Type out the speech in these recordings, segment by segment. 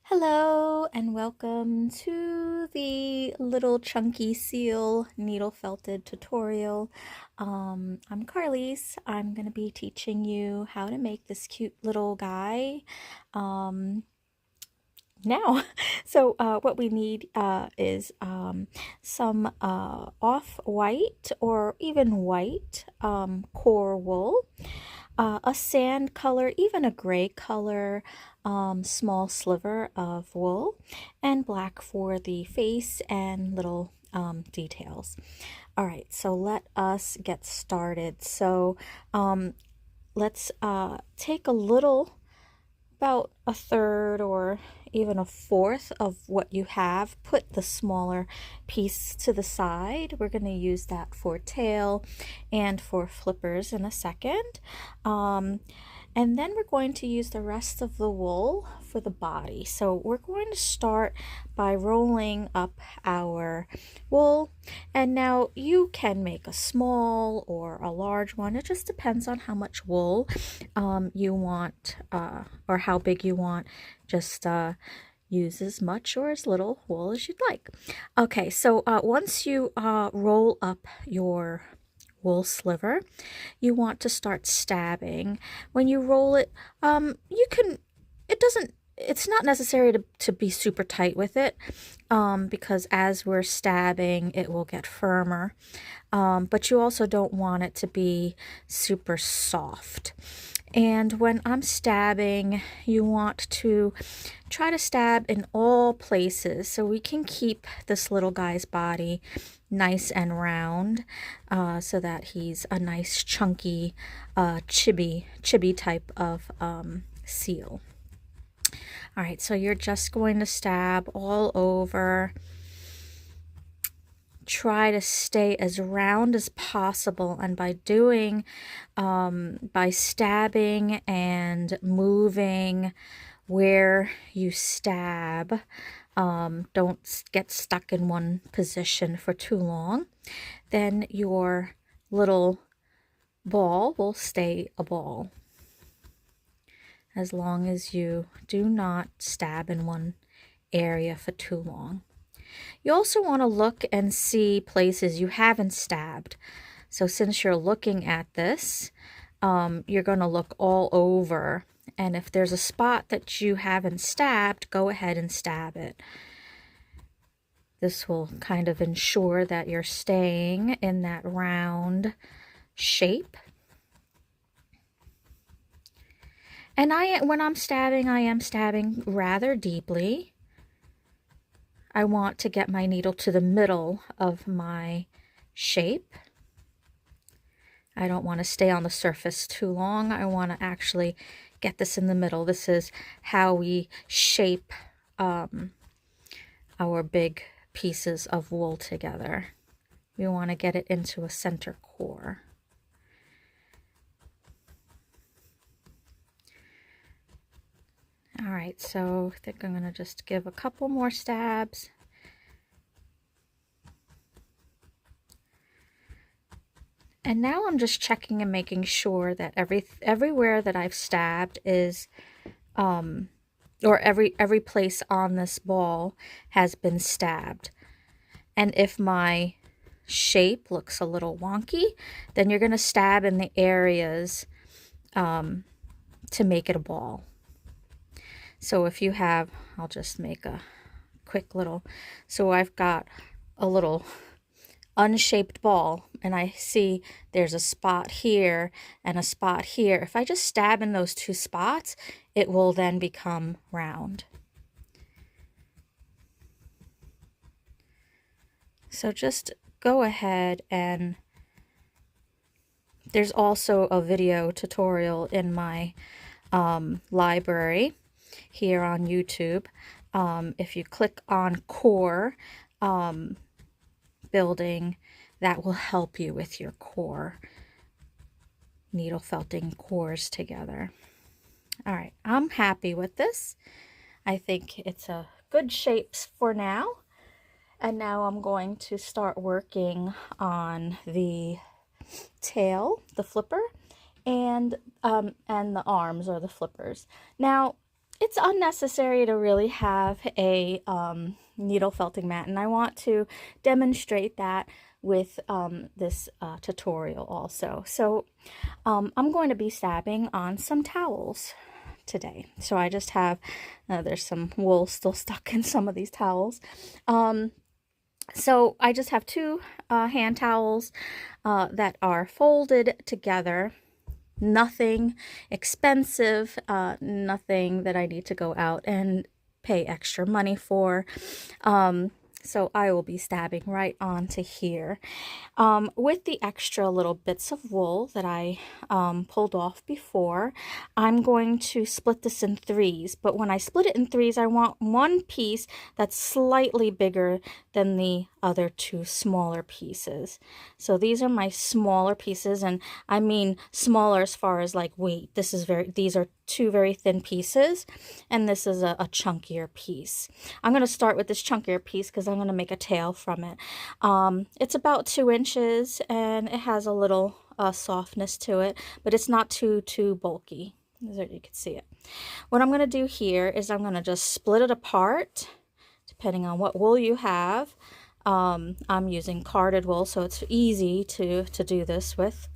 Hello and welcome to the little chunky seal needle felted tutorial. I'm Carlise. I'm going to be teaching you how to make this cute little guy now. So what we need is some off-white or even white core wool, a sand color, even a gray color, small sliver of wool, and black for the face and little details. All right, so let us get started. So let's take a little, about a third or even a fourth of what you have. Put the smaller piece to the side. We're going to use that for tail and for flippers in a second. And then we're going to use the rest of the wool for the body. So we're going to start by rolling up our wool. And now you can make a small or a large one. It just depends on how much wool you want or how big you want. Just use as much or as little wool as you'd like. Okay, so once you roll up your wool sliver, you want to start stabbing. When you roll it, you can, it's not necessary to be super tight with it, because as we're stabbing, it will get firmer. But you also don't want it to be super soft. And when I'm stabbing, you want to try to stab in all places so we can keep this little guy's body nice and round, so that he's a nice chunky chubby type of seal. All right, so you're just going to stab all over. Try to stay as round as possible, and by doing by stabbing and moving where you stab, don't get stuck in one position for too long, then your little ball will stay a ball, as long as you do not stab in one area for too long. You also want to look and see places you haven't stabbed. So since you're looking at this, you're going to look all over. And if there's a spot that you haven't stabbed, go ahead and stab it. This will kind of ensure that you're staying in that round shape. And when I'm stabbing, I am stabbing rather deeply. I want to get my needle to the middle of my shape. I don't want to stay on the surface too long. I want to actually get this in the middle. This is how we shape our big pieces of wool together. We want to get it into a center core. All right, so I think I'm going to just give a couple more stabs. And now I'm just checking and making sure that everywhere that I've stabbed is, or every place on this ball has been stabbed. And if my shape looks a little wonky, then you're going to stab in the areas to make it a ball. So if you have, I'll just make a quick little, so I've got a little unshaped ball and I see there's a spot here and a spot here. If I just stab in those two spots, it will then become round. So just go ahead, and there's also a video tutorial in my library here on YouTube. If you click on core building, that will help you with your core, needle felting cores together. All right, I'm happy with this. I think it's a good shape for now. And now I'm going to start working on the tail, the flipper, and the arms or the flippers. Now, it's unnecessary to really have a needle felting mat, and I want to demonstrate that with this tutorial also. So I'm going to be stabbing on some towels today. So I just have, there's some wool still stuck in some of these towels. So I just have two hand towels that are folded together. Nothing expensive, nothing that I need to go out and pay extra money for. So I will be stabbing right onto here. With the extra little bits of wool that I pulled off before, I'm going to split this in threes. But when I split it in threes, I want one piece that's slightly bigger than the other two smaller pieces. So these are my smaller pieces, and I mean smaller as far as like weight. These are two very thin pieces, and this is a chunkier piece. I'm going to start with this chunkier piece because I'm going to make a tail from it. It's about 2 inches, and it has a little softness to it, but it's not too bulky. There you can see it. What I'm going to do here is I'm going to just split it apart, depending on what wool you have. I'm using carded wool, so it's easy to do this with.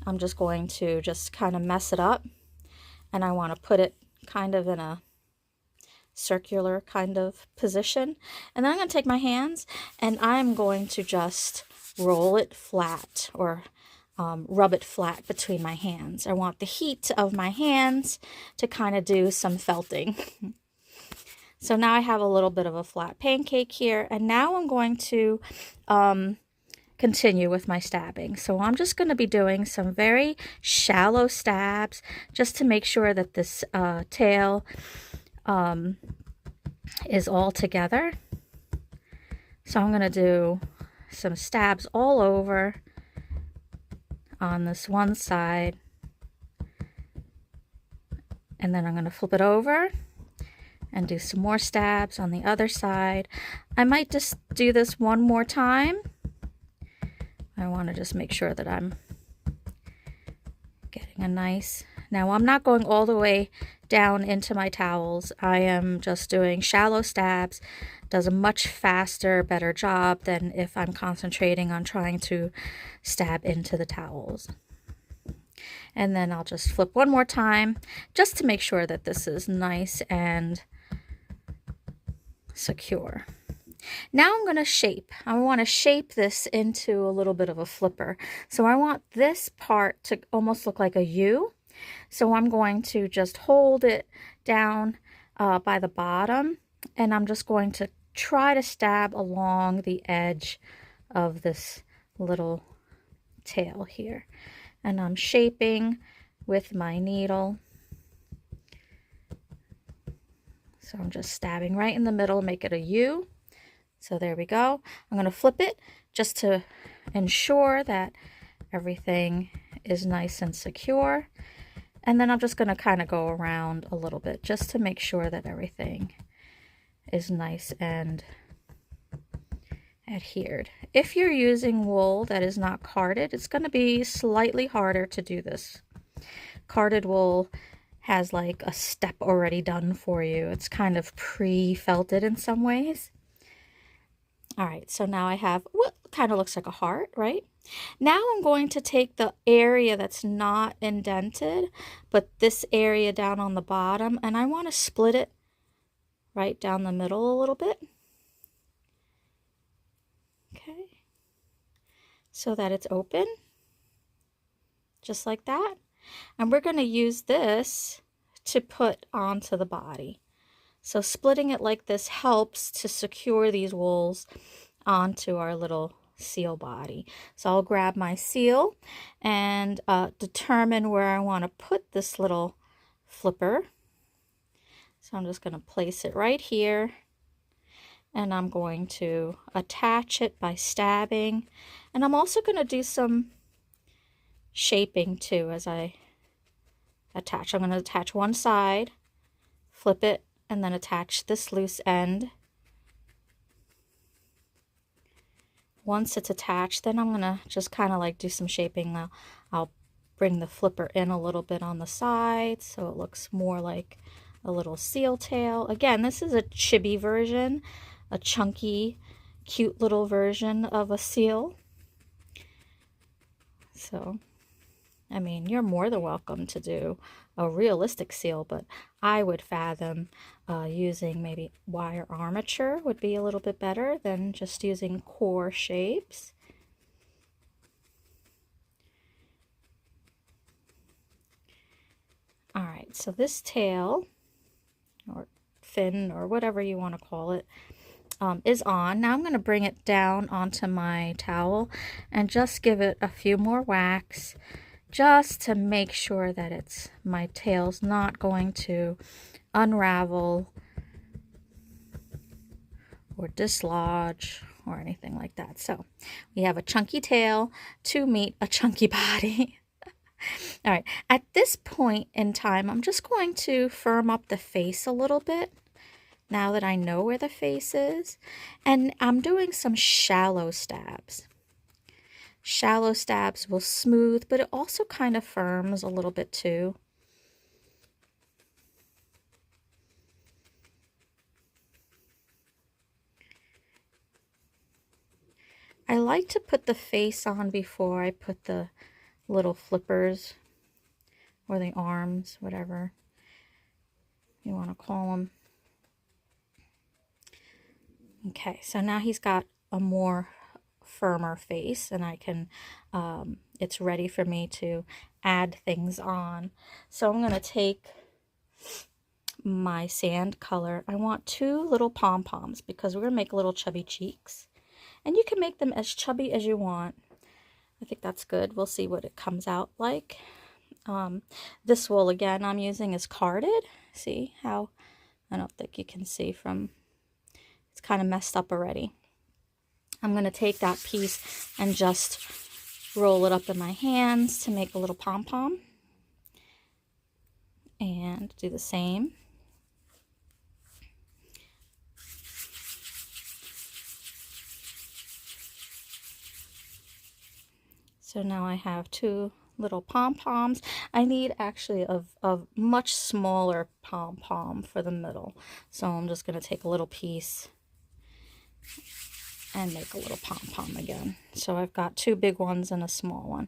I'm just going to just kind of mess it up, and I want to put it kind of in a circular kind of position. And then I'm going to take my hands and I'm going to just roll it flat, or rub it flat between my hands. I want the heat of my hands to kind of do some felting. So now I have a little bit of a flat pancake here, and now I'm going to continue with my stabbing. So I'm just going to be doing some very shallow stabs just to make sure that this tail is all together. So I'm going to do some stabs all over on this one side, and then I'm going to flip it over and do some more stabs on the other side. I might just do this one more time. I want to just make sure that I'm getting a nice... Now I'm not going all the way down into my towels. I am just doing shallow stabs. Does a much faster, better job than if I'm concentrating on trying to stab into the towels. And then I'll just flip one more time just to make sure that this is nice and secure. Now I'm going to shape. I want to shape this into a little bit of a flipper. So I want this part to almost look like a U. So I'm going to just hold it down by the bottom, and I'm just going to try to stab along the edge of this little tail here. And I'm shaping with my needle. So I'm just stabbing right in the middle, make it a U. So there we go. I'm going to flip it just to ensure that everything is nice and secure. And then I'm just going to kind of go around a little bit just to make sure that everything is nice and adhered. If you're using wool that is not carded, it's going to be slightly harder to do this. Carded wool has like a step already done for you. It's kind of pre-felted in some ways. All right, so now I have what kind of looks like a heart, right? Now I'm going to take the area that's not indented, but this area down on the bottom, and I want to split it right down the middle a little bit. Okay, so that it's open, just like that. And we're going to use this to put onto the body. So splitting it like this helps to secure these wools onto our little seal body. So I'll grab my seal and determine where I want to put this little flipper. So I'm just going to place it right here, and I'm going to attach it by stabbing, and I'm also going to do some shaping too as I attach. I'm going to attach one side, flip it, and then attach this loose end. Once it's attached, then I'm going to just kind of like do some shaping. I'll bring the flipper in a little bit on the side so it looks more like a little seal tail. Again, this is a chibi version, a chunky, cute little version of a seal. So, I mean, you're more than welcome to do a realistic seal, but I would fathom using maybe wire armature would be a little bit better than just using core shapes. All right, so this tail, or fin, or whatever you want to call it, is on. Now I'm going to bring it down onto my towel and just give it a few more whacks, just to make sure that my tail's not going to unravel or dislodge or anything like that. So we have a chunky tail to meet a chunky body. All right, at this point in time, I'm just going to firm up the face a little bit now that I know where the face is. And I'm doing some shallow stabs. Shallow stabs will smooth, but it also kind of firms a little bit too. I like to put the face on before I put the little flippers or the arms, whatever you want to call them. Okay, so now he's got a more firmer face, and I can, it's ready for me to add things on. So I'm going to take my sand color. I want 2 little pom-poms because we're going to make little chubby cheeks. And you can make them as chubby as you want. I think that's good. We'll see what it comes out like. This wool, again, I'm using is carded. See how, I don't think you can see from, it's kind of messed up already. I'm going to take that piece and just roll it up in my hands to make a little pom-pom. And do the same. So now I have 2 little pom-poms. I need actually a much smaller pom-pom for the middle. So I'm just going to take a little piece and make a little pom-pom again. So I've got 2 big ones and a small one.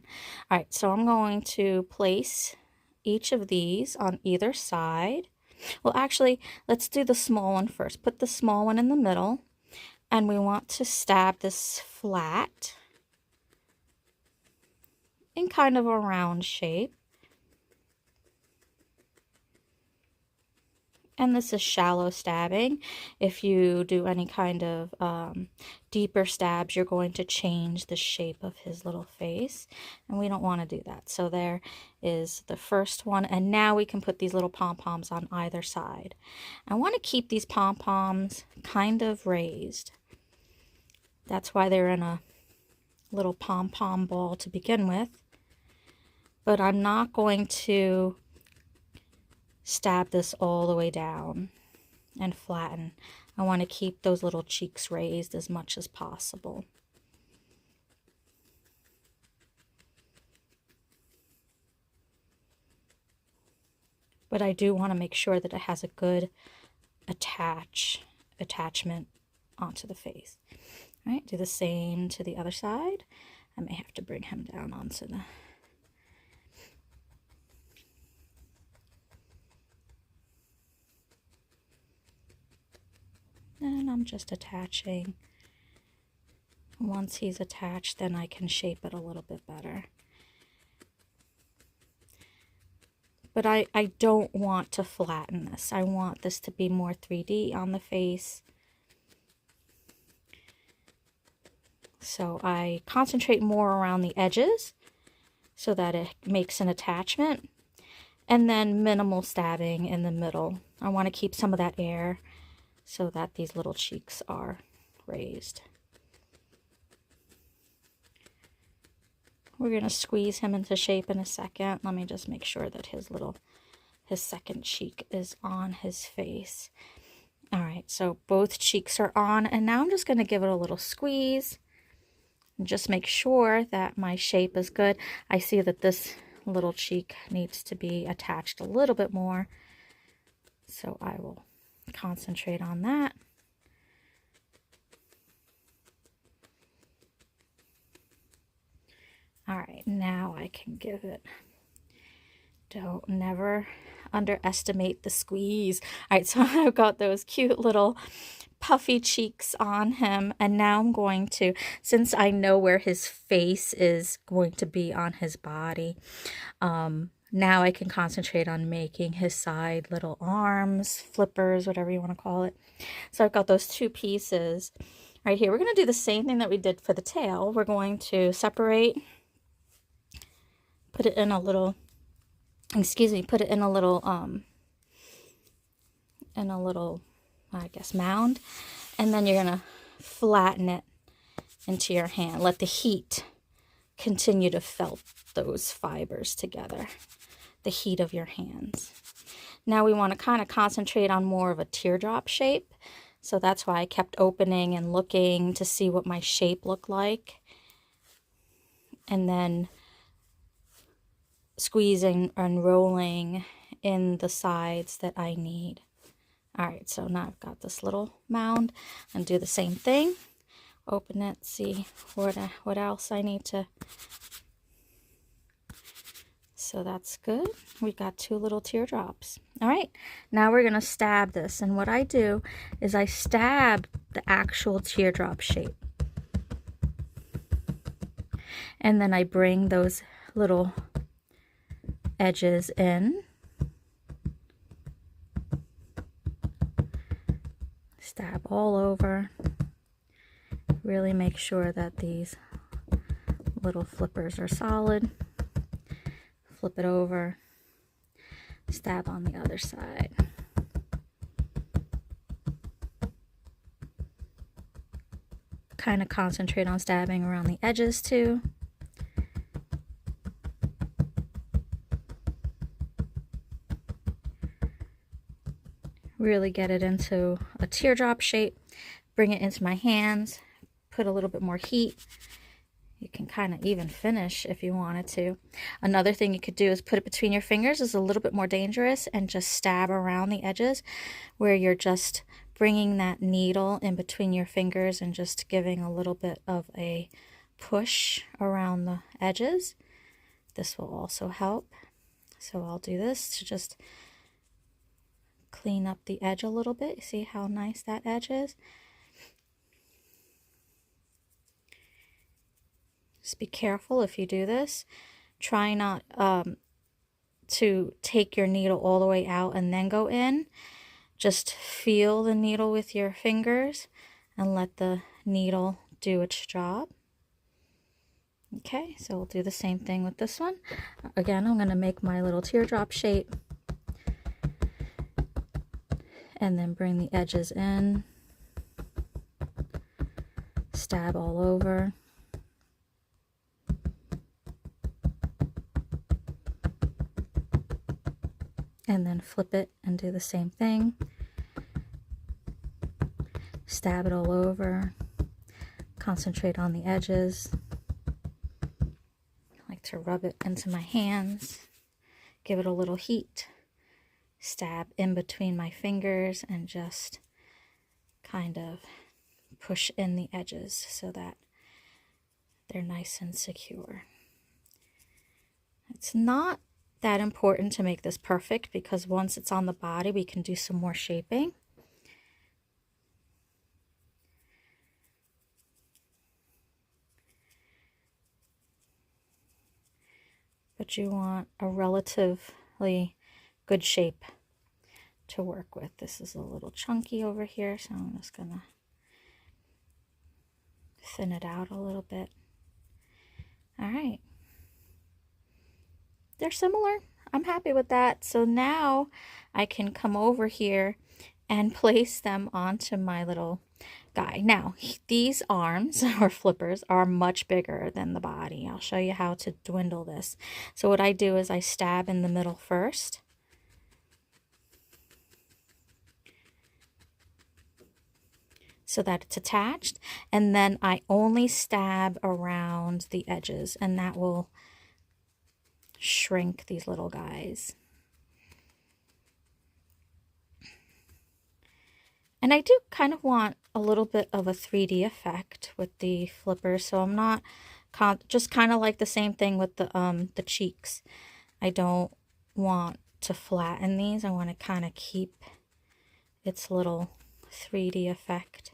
All right, so I'm going to place each of these on either side. Well, actually, let's do the small one first. Put the small one in the middle, and we want to stab this flat in kind of a round shape. And this is shallow stabbing. If you do any kind of deeper stabs, you're going to change the shape of his little face. And we don't want to do that. So there is the first one. And now we can put these little pom-poms on either side. I want to keep these pom-poms kind of raised. That's why they're in a little pom-pom ball to begin with. But I'm not going to stab this all the way down and flatten. I want to keep those little cheeks raised as much as possible. But I do want to make sure that it has a good attachment onto the face. All right, do the same to the other side. I may have to bring him down onto the... And I'm just attaching. Once he's attached, then I can shape it a little bit better. But I don't want to flatten this. I want this to be more 3D on the face. So I concentrate more around the edges so that it makes an attachment. And then minimal stabbing in the middle. I want to keep some of that air so that these little cheeks are raised. We're going to squeeze him into shape in a second. Let me just make sure that his second cheek is on his face. All right, so both cheeks are on, and now I'm just going to give it a little squeeze and just make sure that my shape is good. I see that this little cheek needs to be attached a little bit more. So I will concentrate on that. All right, now I can give it. Don't never underestimate the squeeze. All right, so I've got those cute little puffy cheeks on him, and now I'm going to, since I know where his face is going to be on his body, now I can concentrate on making his side little arms, flippers, whatever you want to call it. So I've got those two pieces right here. We're going to do the same thing that we did for the tail. We're going to separate, put it in a little, put it in a little, I guess, mound. And then you're going to flatten it into your hand. Let the heat continue to felt those fibers together, the heat of your hands. Now we want to kind of concentrate on more of a teardrop shape. So that's why I kept opening and looking to see what my shape looked like. And then squeezing and rolling in the sides that I need. All right, so now I've got this little mound and do the same thing. Open it, see what else I need to. So that's good. We've got two little teardrops. All right, now we're gonna stab this. And what I do is I stab the actual teardrop shape. And then I bring those little edges in. Stab all over. Really make sure that these little flippers are solid. Flip it over. Stab on the other side. Kind of concentrate on stabbing around the edges too. Really get it into a teardrop shape. Bring it into my hands. Put a little bit more heat. You can kind of even finish if you wanted to. Another thing you could do is put it between your fingers. Is a little bit more dangerous, and just stab around the edges where you're just bringing that needle in between your fingers and just giving a little bit of a push around the edges. This will also help. So I'll do this to just clean up the edge a little bit. See how nice that edge is? Just be careful if you do this. Try not to take your needle all the way out and then go in. Just feel the needle with your fingers and let the needle do its job. Okay, so we'll do the same thing with this one. Again, I'm going to make my little teardrop shape. And then bring the edges in. Stab all over. And then flip it and do the same thing. Stab it all over. Concentrate on the edges. I like to rub it into my hands. Give it a little heat. Stab in between my fingers and just kind of push in the edges so that they're nice and secure. It's not that important to make this perfect because once it's on the body, we can do some more shaping. But you want a relatively good shape to work with. This is a little chunky over here, so I'm just gonna thin it out a little bit. All right. They're similar. I'm happy with that. So now I can come over here and place them onto my little guy. Now, these arms or flippers are much bigger than the body. I'll show you how to dwindle this. So what I do is I stab in the middle first. So that it's attached, and then I only stab around the edges, and that will shrink these little guys. And I do kind of want a little bit of a 3D effect with the flipper, so I'm not just kind of like the same thing with the cheeks. I don't want to flatten these. I want to kind of keep its little 3D effect.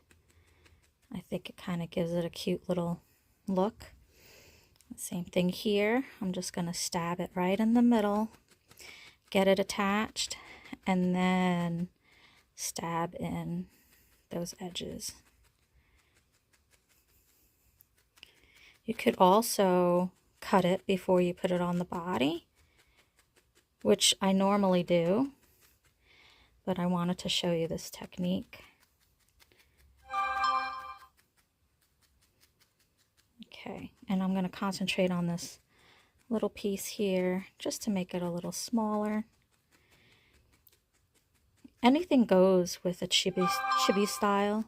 I think it kind of gives it a cute little look. Same thing here. I'm just going to stab it right in the middle, get it attached, and then stab in those edges. You could also cut it before you put it on the body, which I normally do, but I wanted to show you this technique. Okay, and I'm going to concentrate on this little piece here just to make it a little smaller. Anything goes with a chibi style.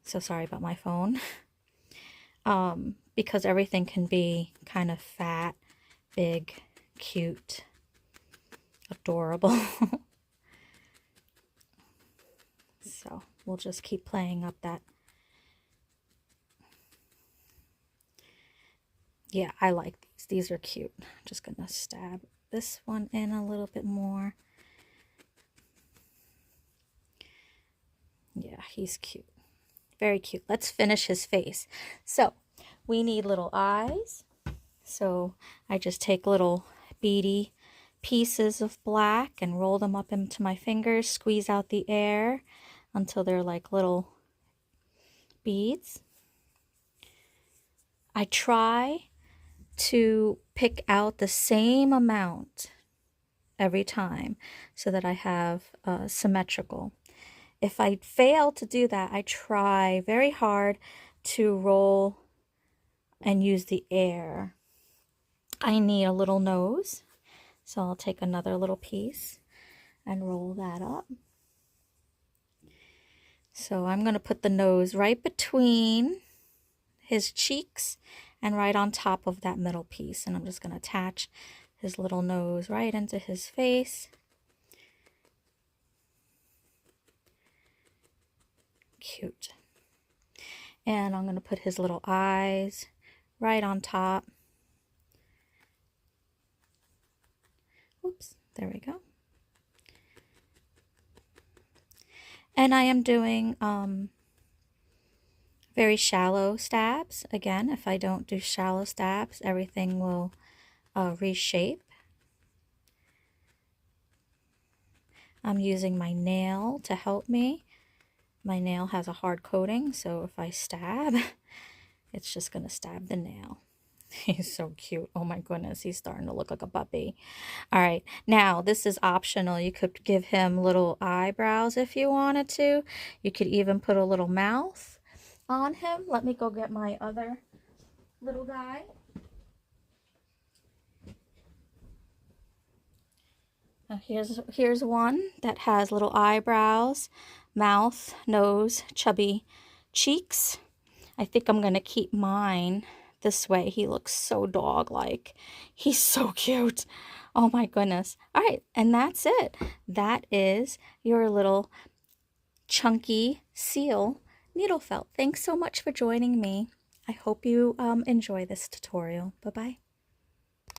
So sorry about my phone. Because everything can be kind of fat, big, cute, adorable. So we'll just keep playing up that. Yeah, I like these. These are cute. I'm just going to stab this one in a little bit more. Yeah, he's cute. Very cute. Let's finish his face. So we need little eyes. So I just take little beady pieces of black and roll them up into my fingers, squeeze out the air until they're like little beads. I try to pick out the same amount every time so that I have symmetrical. If I fail to do that, I try very hard to roll and use the air. I need a little nose, so I'll take another little piece and roll that up. So I'm going to put the nose right between his cheeks and right on top of that middle piece. And I'm just going to attach his little nose right into his face. Cute. And I'm going to put his little eyes right on top. Oops, there we go. And I am doing very shallow stabs. Again, if I don't do shallow stabs, everything will reshape. I'm using my nail to help me. My nail has a hard coating, so if I stab, it's just going to stab the nail. He's so cute. Oh my goodness, he's starting to look like a puppy. All right, now this is optional. You could give him little eyebrows if you wanted to. You could even put a little mouth on him. Let me go get my other little guy. Here's one that has little eyebrows, mouth, nose, chubby cheeks. I think I'm going to keep mine this way. He looks so dog-like. He's so cute. Oh my goodness. All right, and that's it. That is your little chunky seal needle felt. Thanks so much for joining me. I hope you enjoy this tutorial. Bye-bye.